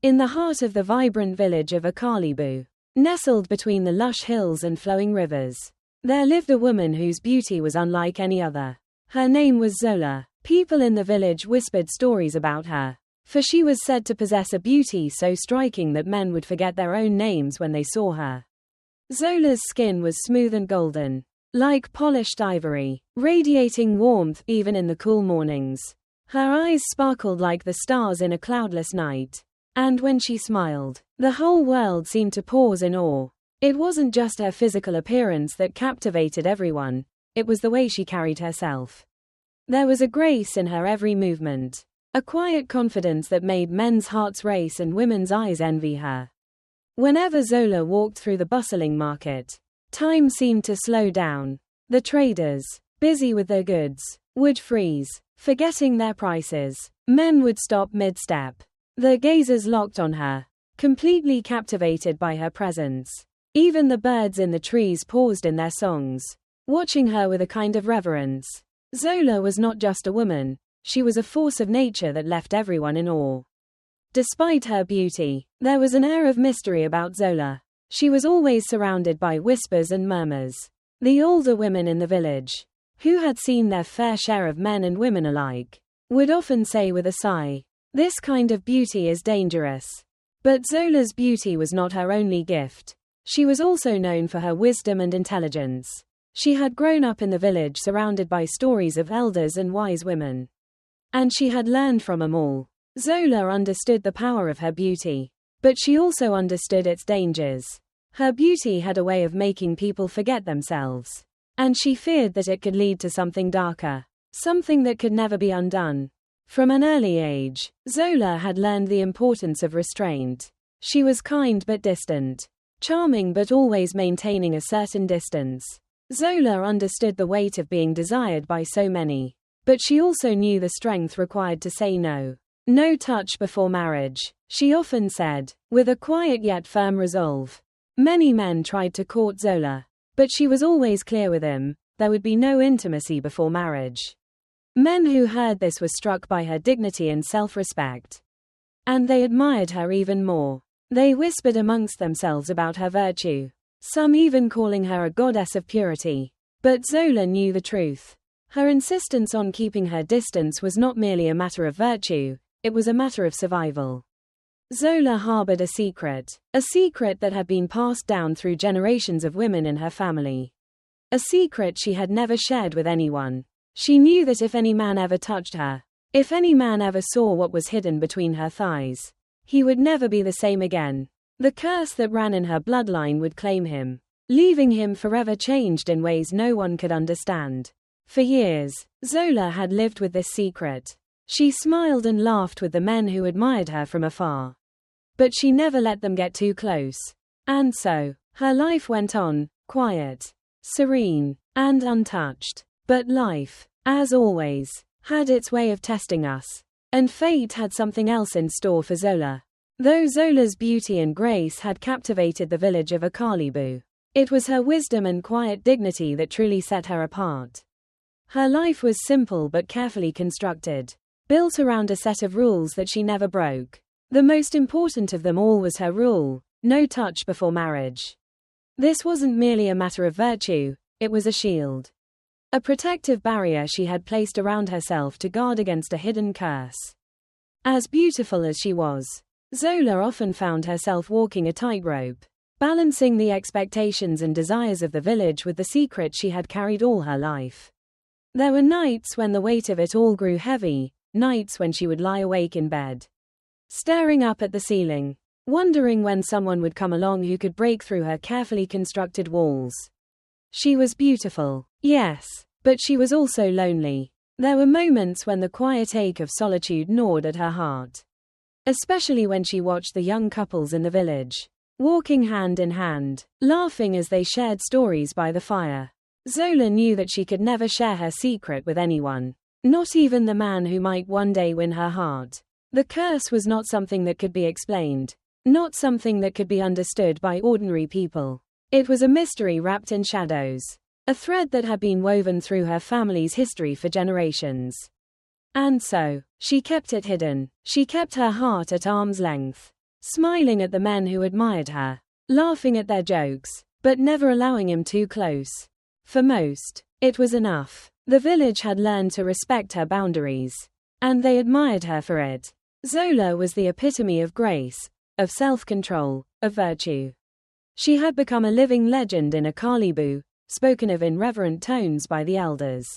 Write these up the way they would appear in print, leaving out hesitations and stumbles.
In the heart of the vibrant village of Akalibu, nestled between the lush hills and flowing rivers, there lived a woman whose beauty was unlike any other. Her name was Zola. People in the village whispered stories about her, for she was said to possess a beauty so striking that men would forget their own names when they saw her. Zola's skin was smooth and golden, like polished ivory, radiating warmth even in the cool mornings. Her eyes sparkled like the stars in a cloudless night, and when she smiled, the whole world seemed to pause in awe. It wasn't just her physical appearance that captivated everyone, it was the way she carried herself. There was a grace in her every movement, a quiet confidence that made men's hearts race and women's eyes envy her. Whenever Zola walked through the bustling market, time seemed to slow down. The traders, busy with their goods, would freeze, forgetting their prices. Men would stop mid-step, their gazes locked on her, completely captivated by her presence. Even the birds in the trees paused in their songs, watching her with a kind of reverence. Zola was not just a woman, she was a force of nature that left everyone in awe. Despite her beauty, there was an air of mystery about Zola. She was always surrounded by whispers and murmurs. The older women in the village, who had seen their fair share of men and women alike, would often say with a sigh, "This kind of beauty is dangerous." But Zola's beauty was not her only gift. She was also known for her wisdom and intelligence. She had grown up in the village surrounded by stories of elders and wise women, and she had learned from them all. Zola understood the power of her beauty, but she also understood its dangers. Her beauty had a way of making people forget themselves, and she feared that it could lead to something darker, something that could never be undone. From an early age, Zola had learned the importance of restraint. She was kind but distant, charming but always maintaining a certain distance. Zola understood the weight of being desired by so many, but she also knew the strength required to say no. No touch before marriage, she often said, with a quiet yet firm resolve. Many men tried to court Zola, but she was always clear with him, there would be no intimacy before marriage. Men who heard this were struck by her dignity and self-respect, and they admired her even more. They whispered amongst themselves about her virtue, some even calling her a goddess of purity. But Zola knew the truth. Her insistence on keeping her distance was not merely a matter of virtue, it was a matter of survival. Zola harbored a secret that had been passed down through generations of women in her family. A secret she had never shared with anyone. She knew that if any man ever touched her, if any man ever saw what was hidden between her thighs, he would never be the same again. The curse that ran in her bloodline would claim him, leaving him forever changed in ways no one could understand. For years, Zola had lived with this secret. She smiled and laughed with the men who admired her from afar, but she never let them get too close. And so, her life went on, quiet, serene, and untouched. But life, as always, had its way of testing us. And fate had something else in store for Zola. Though Zola's beauty and grace had captivated the village of Akalibu, it was her wisdom and quiet dignity that truly set her apart. Her life was simple but carefully constructed, built around a set of rules that she never broke. The most important of them all was her rule, no touch before marriage. This wasn't merely a matter of virtue, it was a shield. A protective barrier she had placed around herself to guard against a hidden curse. As beautiful as she was, Zola often found herself walking a tightrope, balancing the expectations and desires of the village with the secret she had carried all her life. There were nights when the weight of it all grew heavy, nights when she would lie awake in bed, staring up at the ceiling, wondering when someone would come along who could break through her carefully constructed walls. She was beautiful, yes, but she was also lonely. There were moments when the quiet ache of solitude gnawed at her heart, especially when she watched the young couples in the village, walking hand in hand, laughing as they shared stories by the fire. Zola knew that she could never share her secret with anyone, not even the man who might one day win her heart. The curse was not something that could be explained, not something that could be understood by ordinary people. It was a mystery wrapped in shadows, a thread that had been woven through her family's history for generations. And so, she kept it hidden, she kept her heart at arm's length. smiling at the men who admired her, laughing at their jokes, but never allowing him too close. For most, it was enough. The village had learned to respect her boundaries, and they admired her for it. Zola was the epitome of grace, of self-control, of virtue. She had become a living legend in Akalibu, spoken of in reverent tones by the elders,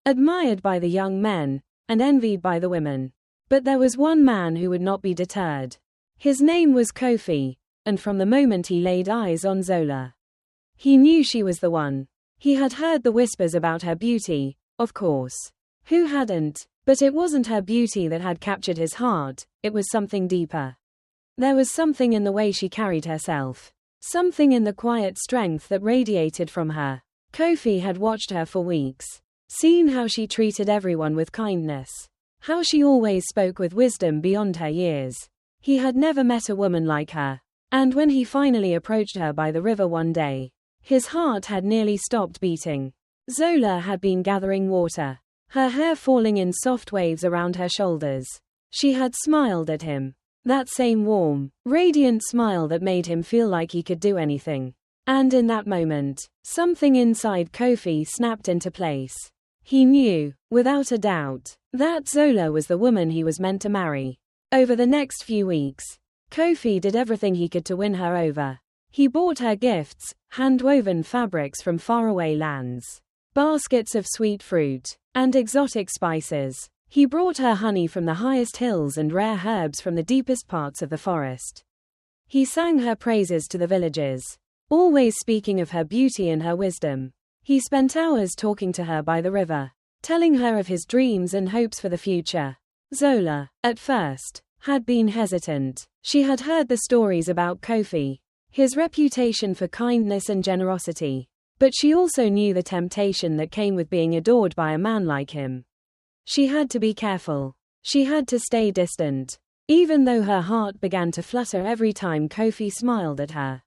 admired by the young men, and envied by the women. But there was one man who would not be deterred. His name was Kofi, and from the moment he laid eyes on Zola, he knew she was the one. He had heard the whispers about her beauty, of course. Who hadn't? But it wasn't her beauty that had captured his heart, it was something deeper. There was something in the way she carried herself, something in the quiet strength that radiated from her. Kofi had watched her for weeks, seen how she treated everyone with kindness, how she always spoke with wisdom beyond her years. He had never met a woman like her, and when he finally approached her by the river one day, his heart had nearly stopped beating. Zola had been gathering water, her hair falling in soft waves around her shoulders. She had smiled at him, that same warm, radiant smile that made him feel like he could do anything. And in that moment, something inside Kofi snapped into place. He knew, without a doubt, that Zola was the woman he was meant to marry. Over the next few weeks, Kofi did everything he could to win her over. He bought her gifts, hand-woven fabrics from faraway lands, baskets of sweet fruit, and exotic spices. He brought her honey from the highest hills and rare herbs from the deepest parts of the forest. He sang her praises to the villagers, always speaking of her beauty and her wisdom. He spent hours talking to her by the river, telling her of his dreams and hopes for the future. Zola, at first, had been hesitant. She had heard the stories about Kofi, his reputation for kindness and generosity, but she also knew the temptation that came with being adored by a man like him. She had to be careful. She had to stay distant, even though her heart began to flutter every time Kofi smiled at her,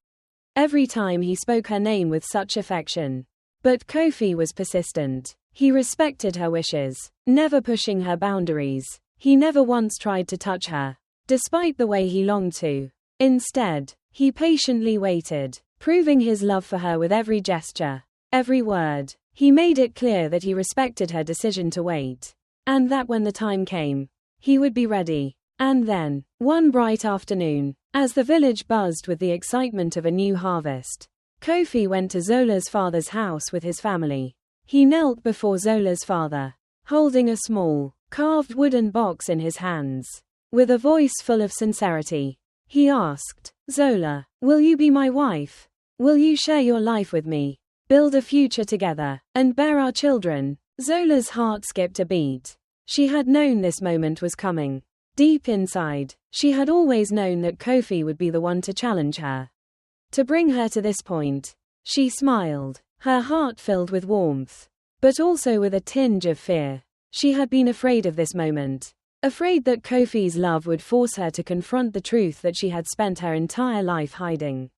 every time he spoke her name with such affection. But Kofi was persistent. He respected her wishes, never pushing her boundaries. He never once tried to touch her, despite the way he longed to. Instead, he patiently waited, proving his love for her with every gesture, every word. He made it clear that he respected her decision to wait, and that when the time came, he would be ready. And then, one bright afternoon, as the village buzzed with the excitement of a new harvest, Kofi went to Zola's father's house with his family. He knelt before Zola's father, holding a small, carved wooden box in his hands. With a voice full of sincerity, he asked, "Zola, will you be my wife? Will you share your life with me, build a future together, and bear our children?" Zola's heart skipped a beat. She had known this moment was coming. Deep inside, she had always known that Kofi would be the one to challenge her, to bring her to this point. She smiled, her heart filled with warmth, but also with a tinge of fear. She had been afraid of this moment, afraid that Kofi's love would force her to confront the truth that she had spent her entire life hiding.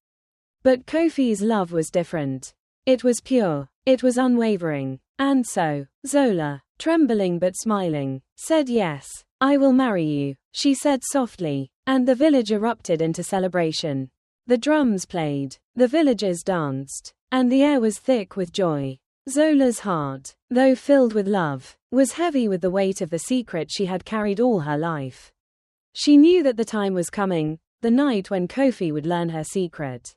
But Kofi's love was different. It was pure, it was unwavering. And so, Zola, trembling but smiling, said, "Yes, I will marry you," she said softly, and the village erupted into celebration. The drums played, the villagers danced, and the air was thick with joy. Zola's heart, though filled with love, was heavy with the weight of the secret she had carried all her life. She knew that the time was coming, the night when Kofi would learn her secret.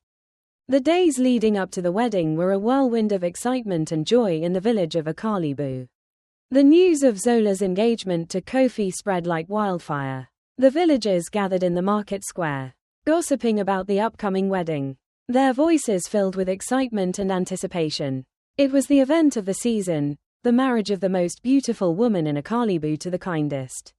The days leading up to the wedding were a whirlwind of excitement and joy in the village of Akalibu. The news of Zola's engagement to Kofi spread like wildfire. The villagers gathered in the market square, gossiping about the upcoming wedding, their voices filled with excitement and anticipation. It was the event of the season, the marriage of the most beautiful woman in Akalibu to the kindest,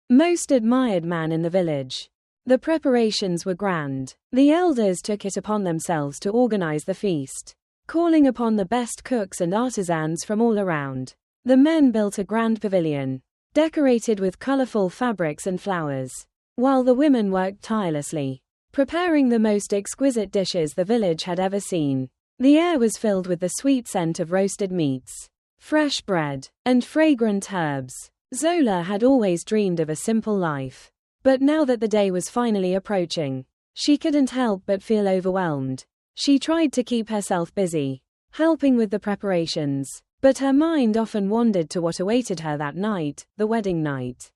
most admired man in the village. The preparations were grand. The elders took it upon themselves to organize the feast, calling upon the best cooks and artisans from all around. The men built a grand pavilion, decorated with colorful fabrics and flowers, while the women worked tirelessly, preparing the most exquisite dishes the village had ever seen. The air was filled with the sweet scent of roasted meats, fresh bread, and fragrant herbs. Zola had always dreamed of a simple life, But now that the day was finally approaching, she couldn't help but feel overwhelmed. She tried to keep herself busy, helping with the preparations, but her mind often wandered to what awaited her that night, the wedding night.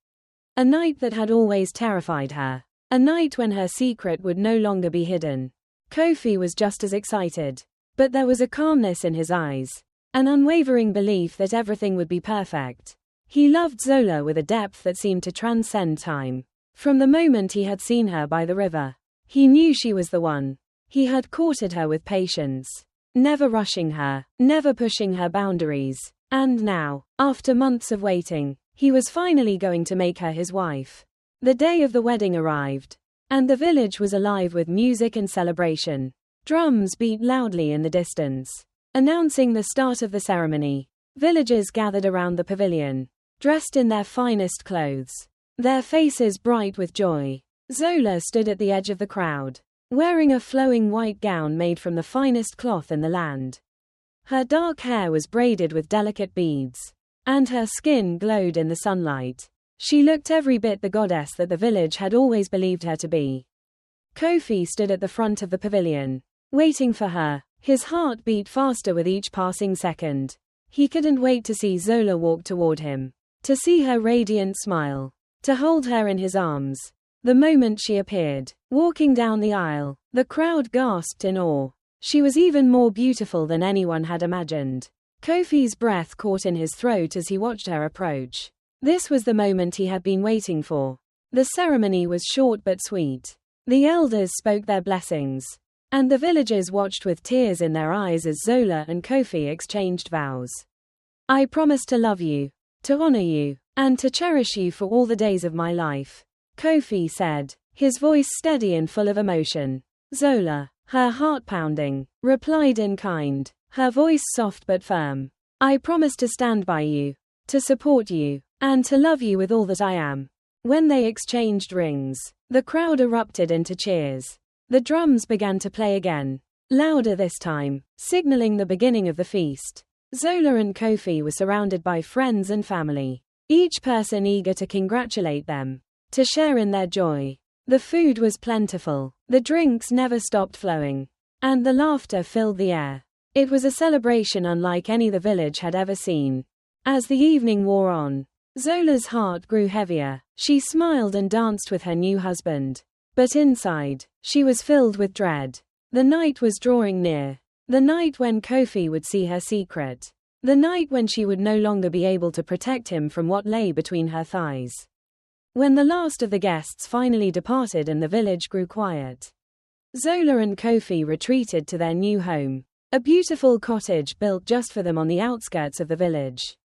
A night that had always terrified her. A night when her secret would no longer be hidden. Kofi was just as excited. But there was a calmness in his eyes. An unwavering belief that everything would be perfect. He loved Zola with a depth that seemed to transcend time. From the moment he had seen her by the river, he knew she was the one. He had courted her with patience, never rushing her, never pushing her boundaries. And now, after months of waiting, he was finally going to make her his wife. The day of the wedding arrived, and the village was alive with music and celebration. Drums beat loudly in the distance, announcing the start of the ceremony. Villagers gathered around the pavilion, dressed in their finest clothes, their faces bright with joy. Zola stood at the edge of the crowd, wearing a flowing white gown made from the finest cloth in the land. Her dark hair was braided with delicate beads, and her skin glowed in the sunlight. She looked every bit the goddess that the village had always believed her to be. Kofi stood at the front of the pavilion, waiting for her. His heart beat faster with each passing second. He couldn't wait to see Zola walk toward him, to see her radiant smile, to hold her in his arms. The moment she appeared, walking down the aisle, the crowd gasped in awe. She was even more beautiful than anyone had imagined. Kofi's breath caught in his throat as he watched her approach. This was the moment he had been waiting for. The ceremony was short but sweet. The elders spoke their blessings, and the villagers watched with tears in their eyes as Zola and Kofi exchanged vows. "I promise to love you, to honor you, and to cherish you for all the days of my life," Kofi said, his voice steady and full of emotion. Zola, her heart pounding, replied in kind, her voice soft but firm. "I promise to stand by you, to support you, and to love you with all that I am." When they exchanged rings, the crowd erupted into cheers. The drums began to play again, louder this time, signaling the beginning of the feast. Zola and Kofi were surrounded by friends and family, each person eager to congratulate them, to share in their joy. The food was plentiful, the drinks never stopped flowing, and the laughter filled the air. It was a celebration unlike any the village had ever seen. As the evening wore on, Zola's heart grew heavier. She smiled and danced with her new husband. But inside, she was filled with dread. The night was drawing near. The night when Kofi would see her secret. The night when she would no longer be able to protect him from what lay between her thighs. When the last of the guests finally departed and the village grew quiet, Zola and Kofi retreated to their new home, a beautiful cottage built just for them on the outskirts of the village.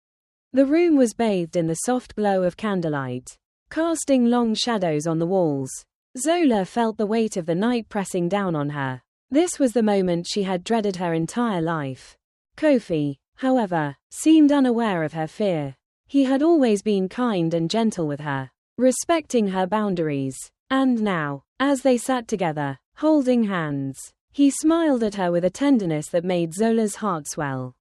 The room was bathed in the soft glow of candlelight, casting long shadows on the walls. Zola felt the weight of the night pressing down on her. This was the moment she had dreaded her entire life. Kofi, however, seemed unaware of her fear. He had always been kind and gentle with her, respecting her boundaries. And now, as they sat together, holding hands, he smiled at her with a tenderness that made Zola's heart swell.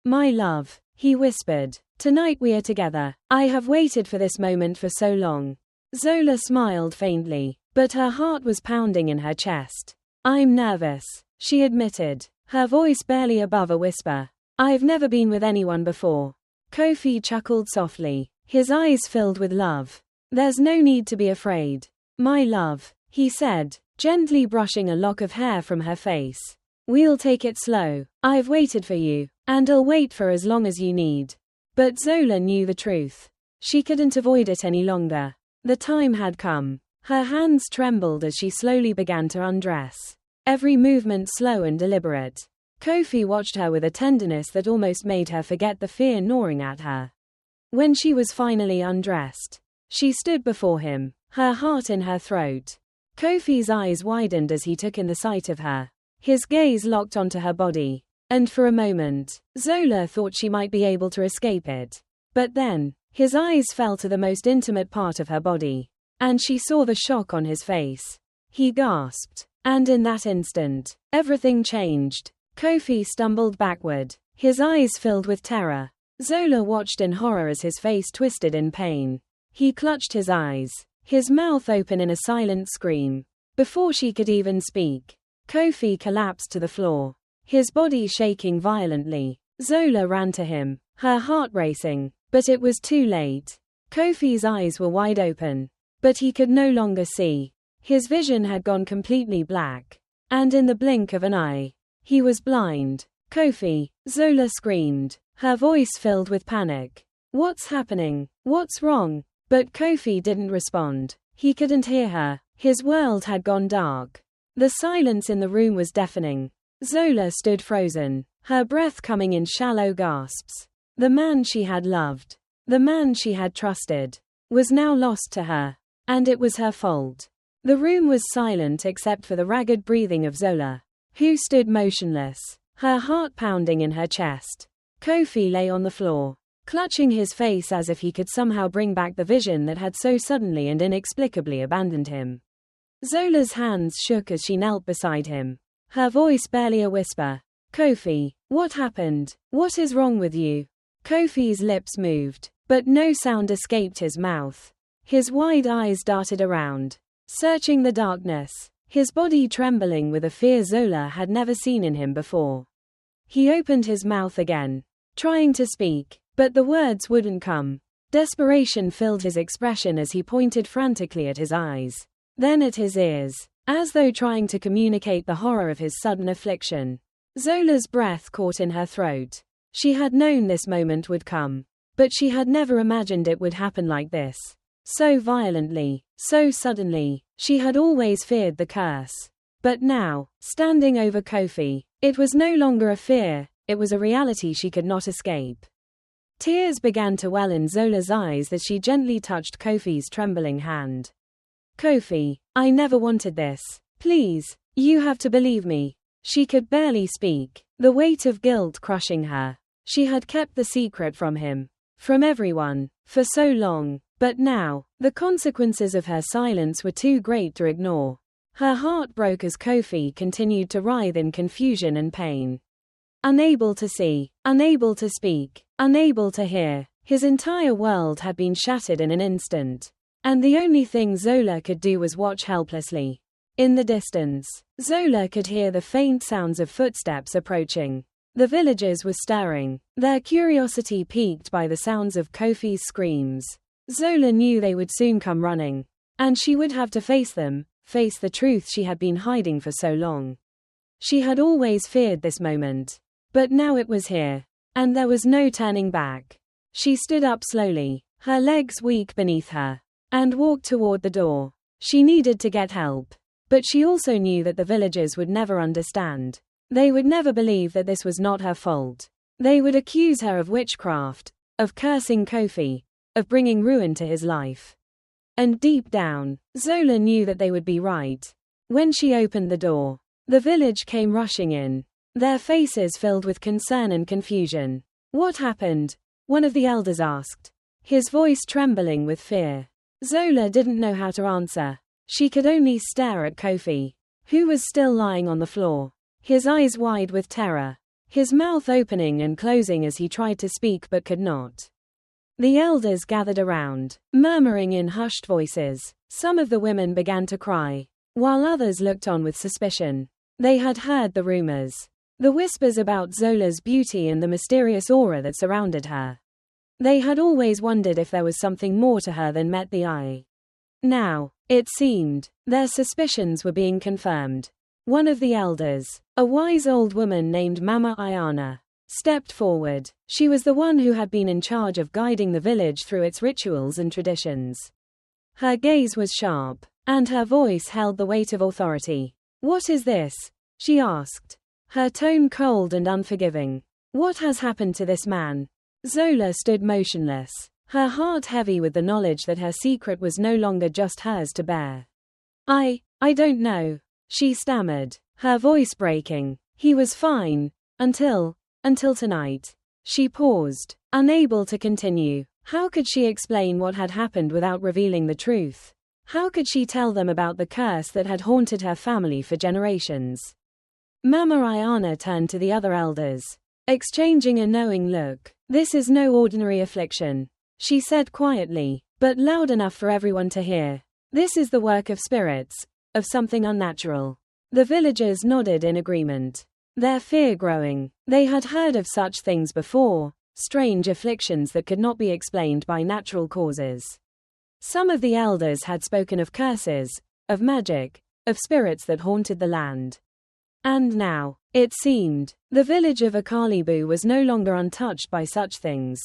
"My love," he whispered, "tonight we are together. I have waited for this moment for so long." Zola smiled faintly, but her heart was pounding in her chest. "I'm nervous," she admitted, her voice barely above a whisper. "I've never been with anyone before." Kofi chuckled softly, his eyes filled with love. "There's no need to be afraid, my love," he said, gently brushing a lock of hair from her face. "We'll take it slow. I've waited for you, and I'll wait for as long as you need." But Zola knew the truth. She couldn't avoid it any longer. The time had come. Her hands trembled as she slowly began to undress, every movement slow and deliberate. Kofi watched her with a tenderness that almost made her forget the fear gnawing at her. When she was finally undressed, she stood before him, her heart in her throat. Kofi's eyes widened as he took in the sight of her. His gaze locked onto her body, and for a moment, Zola thought she might be able to escape it. But then, his eyes fell to the most intimate part of her body, and she saw the shock on his face. He gasped, and in that instant, everything changed. Kofi stumbled backward, his eyes filled with terror. Zola watched in horror as his face twisted in pain. He clutched his eyes, his mouth open in a silent scream. Before she could even speak, Kofi collapsed to the floor, his body shaking violently. Zola ran to him, her heart racing, but it was too late. Kofi's eyes were wide open, but he could no longer see. His vision had gone completely black, and in the blink of an eye, he was blind. Kofi, Zola screamed, her voice filled with panic. What's happening? What's wrong? But Kofi didn't respond. He couldn't hear her. His world had gone dark. The silence in the room was deafening. Zola stood frozen, her breath coming in shallow gasps. The man she had loved, the man she had trusted, was now lost to her. And it was her fault. The room was silent except for the ragged breathing of Zola, who stood motionless, her heart pounding in her chest. Kofi lay on the floor, clutching his face as if he could somehow bring back the vision that had so suddenly and inexplicably abandoned him. Zola's hands shook as she knelt beside him, her voice barely a whisper. Kofi, what happened? What is wrong with you? Kofi's lips moved, but no sound escaped his mouth. His wide eyes darted around, searching the darkness, his body trembling with a fear Zola had never seen in him before. He opened his mouth again, trying to speak, but the words wouldn't come. Desperation filled his expression as he pointed frantically at his eyes, then at his ears, as though trying to communicate the horror of his sudden affliction. Zola's breath caught in her throat. She had known this moment would come, but she had never imagined it would happen like this. So violently, so suddenly. She had always feared the curse. But now, standing over Kofi, it was no longer a fear, it was a reality she could not escape. Tears began to well in Zola's eyes as she gently touched Kofi's trembling hand. Kofi, I never wanted this. Please, you have to believe me. She could barely speak, the weight of guilt crushing her. She had kept the secret from him, from everyone, for so long, but now, the consequences of her silence were too great to ignore. Her heart broke as Kofi continued to writhe in confusion and pain. Unable to see, unable to speak, unable to hear, his entire world had been shattered in an instant. And the only thing Zola could do was watch helplessly. In the distance, Zola could hear the faint sounds of footsteps approaching. The villagers were stirring, their curiosity piqued by the sounds of Kofi's screams. Zola knew they would soon come running, and she would have to face them, face the truth she had been hiding for so long. She had always feared this moment, but now it was here, and there was no turning back. She stood up slowly, her legs weak beneath her, and walked toward the door. She needed to get help, but she also knew that the villagers would never understand. They would never believe that this was not her fault. They would accuse her of witchcraft, of cursing Kofi, of bringing ruin to his life. And deep down, Zola knew that they would be right. When she opened the door, the village came rushing in, their faces filled with concern and confusion. What happened? One of the elders asked, his voice trembling with fear. Zola didn't know how to answer. She could only stare at Kofi, who was still lying on the floor, his eyes wide with terror, his mouth opening and closing as he tried to speak but could not. The elders gathered around, murmuring in hushed voices. Some of the women began to cry, while others looked on with suspicion. They had heard the rumors, the whispers about Zola's beauty and the mysterious aura that surrounded her. They had always wondered if there was something more to her than met the eye. Now, it seemed, their suspicions were being confirmed. One of the elders, a wise old woman named Mama Ayana, stepped forward. She was the one who had been in charge of guiding the village through its rituals and traditions. Her gaze was sharp, and her voice held the weight of authority. What is this? She asked, her tone cold and unforgiving. What has happened to this man? Zola stood motionless, her heart heavy with the knowledge that her secret was no longer just hers to bear. I don't know, she stammered, her voice breaking. He was fine, until tonight. She paused, unable to continue. How could she explain what had happened without revealing the truth? How could she tell them about the curse that had haunted her family for generations? Mama Ayana turned to the other elders, exchanging a knowing look. This is no ordinary affliction, she said quietly, but loud enough for everyone to hear. This is the work of spirits, of something unnatural. The villagers nodded in agreement, their fear growing. They had heard of such things before, strange afflictions that could not be explained by natural causes. Some of the elders had spoken of curses, of magic, of spirits that haunted the land. And now, it seemed, the village of Akalibu was no longer untouched by such things.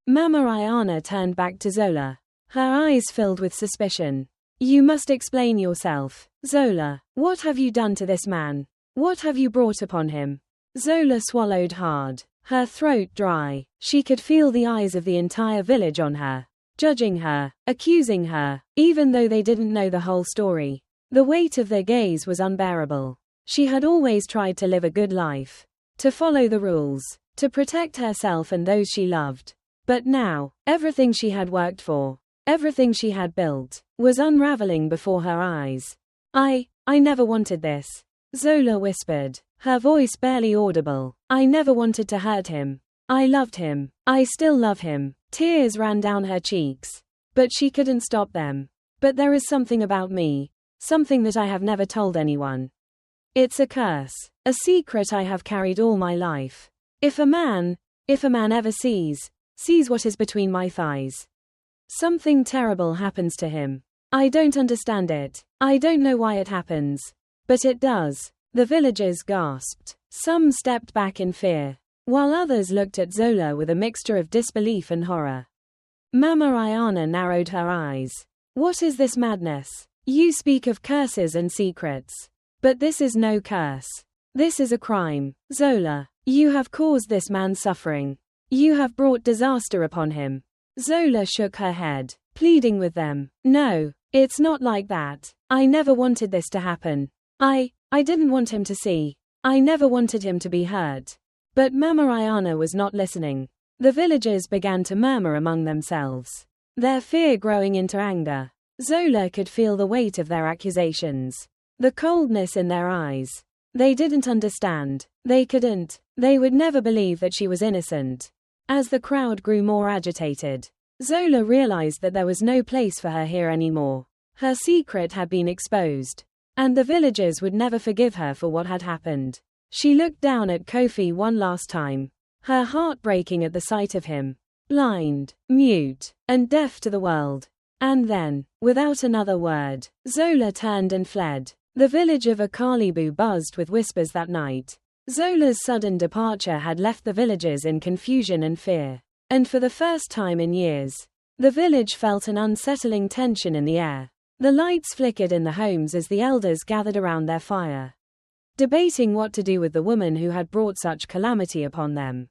Mama Ayana turned back to Zola, her eyes filled with suspicion. You must explain yourself, Zola. What have you done to this man? What have you brought upon him? Zola swallowed hard, her throat dry. She could feel the eyes of the entire village on her, judging her, accusing her, even though they didn't know the whole story. The weight of their gaze was unbearable. She had always tried to live a good life, to follow the rules, to protect herself and those she loved. But now, everything she had worked for, everything she had built, was unraveling before her eyes. I never wanted this, Zola whispered, her voice barely audible. I never wanted to hurt him. I loved him. I still love him. Tears ran down her cheeks. But she couldn't stop them. But there is something about me, something that I have never told anyone. It's a curse, a secret I have carried all my life. If a man ever sees what is between my thighs, something terrible happens to him. I don't understand it. I don't know why it happens. But it does. The villagers gasped. Some stepped back in fear, while others looked at Zola with a mixture of disbelief and horror. Mama Ayana narrowed her eyes. What is this madness? You speak of curses and secrets. But this is no curse. This is a crime. Zola, you have caused this man suffering. You have brought disaster upon him. Zola shook her head, pleading with them. No, it's not like that. I never wanted this to happen. I didn't want him to see. I never wanted him to be hurt. But Mama Ayana was not listening. The villagers began to murmur among themselves, their fear growing into anger. Zola could feel the weight of their accusations, the coldness in their eyes. They didn't understand. They couldn't. They would never believe that she was innocent. As the crowd grew more agitated, Zola realized that there was no place for her here anymore. Her secret had been exposed, and the villagers would never forgive her for what had happened. She looked down at Kofi one last time, her heart breaking at the sight of him, blind, mute, and deaf to the world. And then, without another word, Zola turned and fled. The village of Akalibu buzzed with whispers that night. Zola's sudden departure had left the villagers in confusion and fear. And for the first time in years, the village felt an unsettling tension in the air. The lights flickered in the homes as the elders gathered around their fire, debating what to do with the woman who had brought such calamity upon them.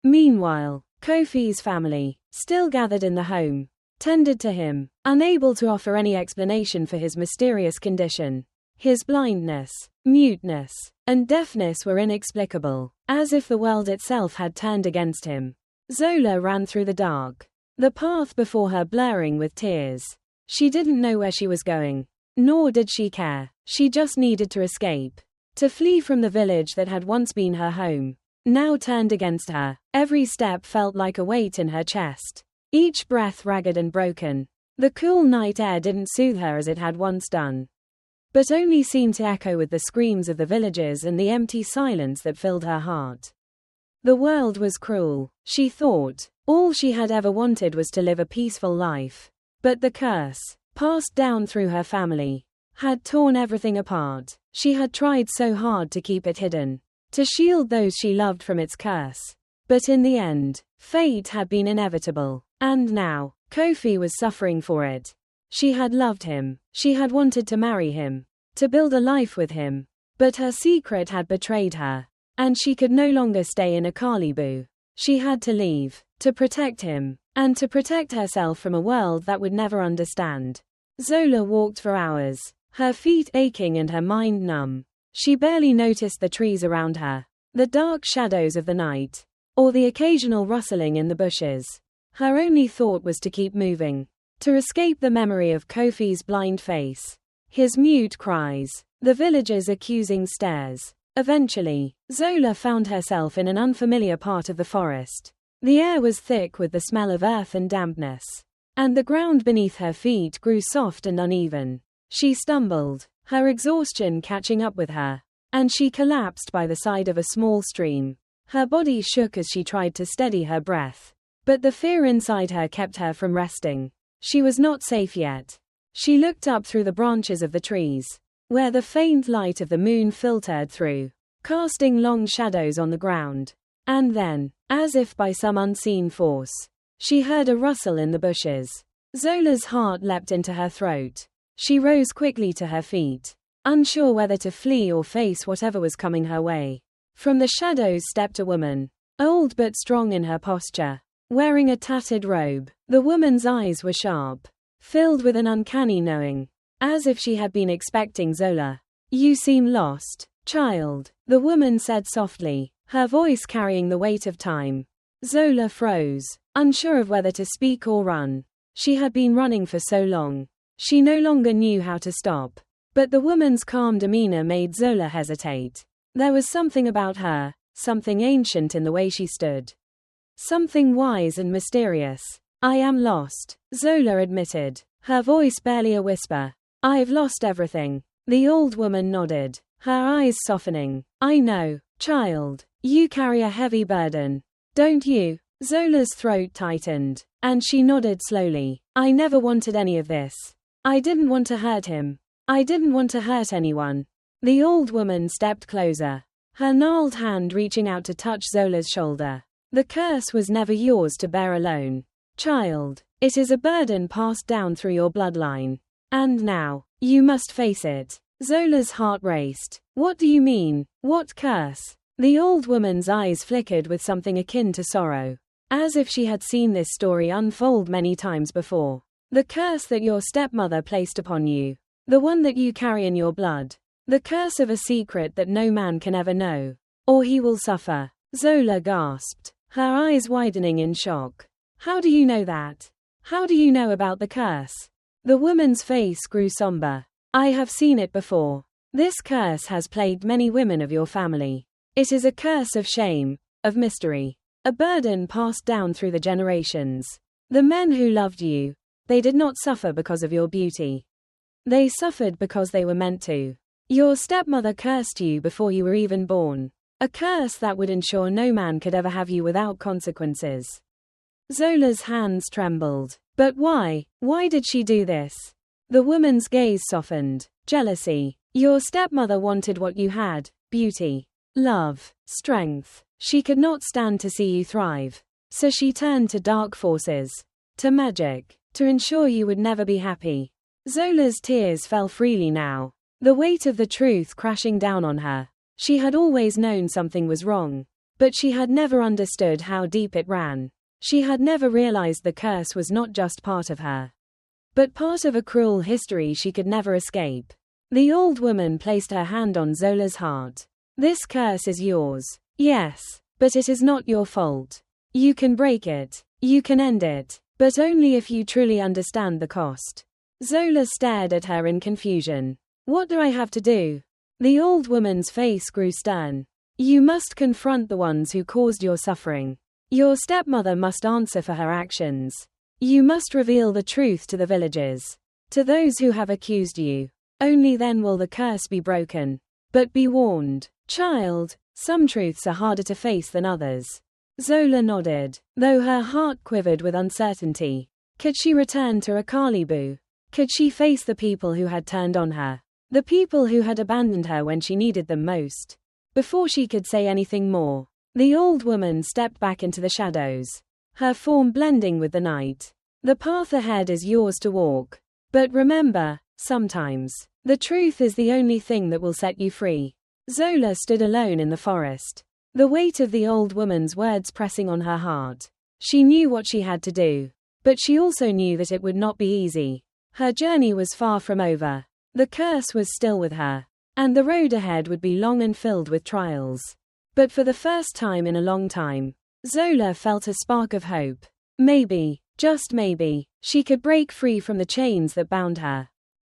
Meanwhile, Kofi's family, still gathered in the home, tended to him, unable to offer any explanation for his mysterious condition. His blindness, muteness, and deafness were inexplicable, as if the world itself had turned against him. Zola ran through the dark, the path before her blurring with tears. She didn't know where she was going, nor did she care. She just needed to escape, to flee from the village that had once been her home, now turned against her. Every step felt like a weight in her chest, each breath ragged and broken. The cool night air didn't soothe her as it had once done, but only seemed to echo with the screams of the villagers and the empty silence that filled her heart. The world was cruel, she thought. All she had ever wanted was to live a peaceful life. But the curse, passed down through her family, had torn everything apart. She had tried so hard to keep it hidden, to shield those she loved from its curse. But in the end, fate had been inevitable. And now, Kofi was suffering for it. She had loved him. She had wanted to marry him, to build a life with him. But her secret had betrayed her, and she could no longer stay in Akalibu. She had to leave, to protect him, and to protect herself from a world that would never understand. Zola walked for hours, her feet aching and her mind numb. She barely noticed the trees around her, the dark shadows of the night, or the occasional rustling in the bushes. Her only thought was to keep moving, to escape the memory of Kofi's blind face, his mute cries, the villagers' accusing stares. Eventually, Zola found herself in an unfamiliar part of the forest. The air was thick with the smell of earth and dampness. and the ground beneath her feet grew soft and uneven. She stumbled, her exhaustion catching up with her, and she collapsed by the side of a small stream. Her body shook as she tried to steady her breath, but the fear inside her kept her from resting. She was not safe yet. She looked up through the branches of the trees, where the faint light of the moon filtered through, casting long shadows on the ground. And then, as if by some unseen force, she heard a rustle in the bushes. Zola's heart leapt into her throat. She rose quickly to her feet, unsure whether to flee or face whatever was coming her way. From the shadows stepped a woman, old but strong in her posture, wearing a tattered robe. The woman's eyes were sharp, filled with an uncanny knowing, as if she had been expecting Zola. "You seem lost, child," the woman said softly, her voice carrying the weight of time. Zola froze, unsure of whether to speak or run. She had been running for so long. She no longer knew how to stop. But the woman's calm demeanor made Zola hesitate. There was something about her, something ancient in the way she stood. Something wise and mysterious. "I am lost," Zola admitted, her voice barely a whisper. "I've lost everything." The old woman nodded, her eyes softening. "I know, child. You carry a heavy burden, don't you?" Zola's throat tightened, and she nodded slowly. "I never wanted any of this. I didn't want to hurt him. I didn't want to hurt anyone." The old woman stepped closer, her gnarled hand reaching out to touch Zola's shoulder. "The curse was never yours to bear alone, child. It is a burden passed down through your bloodline. And now, you must face it." Zola's heart raced. "What do you mean? What curse?" The old woman's eyes flickered with something akin to sorrow, as if she had seen this story unfold many times before. "The curse that your stepmother placed upon you. The one that you carry in your blood. The curse of a secret that no man can ever know, or he will suffer." Zola gasped, her eyes widening in shock. "How do you know that? How do you know about the curse?" The woman's face grew somber. "I have seen it before. This curse has plagued many women of your family. It is a curse of shame, of mystery, a burden passed down through the generations. The men who loved you, they did not suffer because of your beauty. They suffered because they were meant to. Your stepmother cursed you before you were even born. A curse that would ensure no man could ever have you without consequences." Zola's hands trembled. "But why? Why did she do this?" The woman's gaze softened. "Jealousy. Your stepmother wanted what you had, beauty, love, strength. She could not stand to see you thrive. So she turned to dark forces, to magic, to ensure you would never be happy." Zola's tears fell freely now, the weight of the truth crashing down on her. She had always known something was wrong, but she had never understood how deep it ran. She had never realized the curse was not just part of her, but part of a cruel history she could never escape. The old woman placed her hand on Zola's heart. "This curse is yours. Yes, but it is not your fault. You can break it. You can end it, but only if you truly understand the cost." Zola stared at her in confusion. "What do I have to do?" The old woman's face grew stern. "You must confront the ones who caused your suffering. Your stepmother must answer for her actions. You must reveal the truth to the villagers, to those who have accused you. Only then will the curse be broken. But be warned, child, some truths are harder to face than others." Zola nodded, though her heart quivered with uncertainty. Could she return to Akalibu? Could she face the people who had turned on her? The people who had abandoned her when she needed them most? Before she could say anything more, the old woman stepped back into the shadows, her form blending with the night. "The path ahead is yours to walk. But remember, sometimes, the truth is the only thing that will set you free." Zola stood alone in the forest, the weight of the old woman's words pressing on her heart. She knew what she had to do, but she also knew that it would not be easy. Her journey was far from over. The curse was still with her, and the road ahead would be long and filled with trials. But for the first time in a long time, Zola felt a spark of hope. Maybe, just maybe, she could break free from the chains that bound her.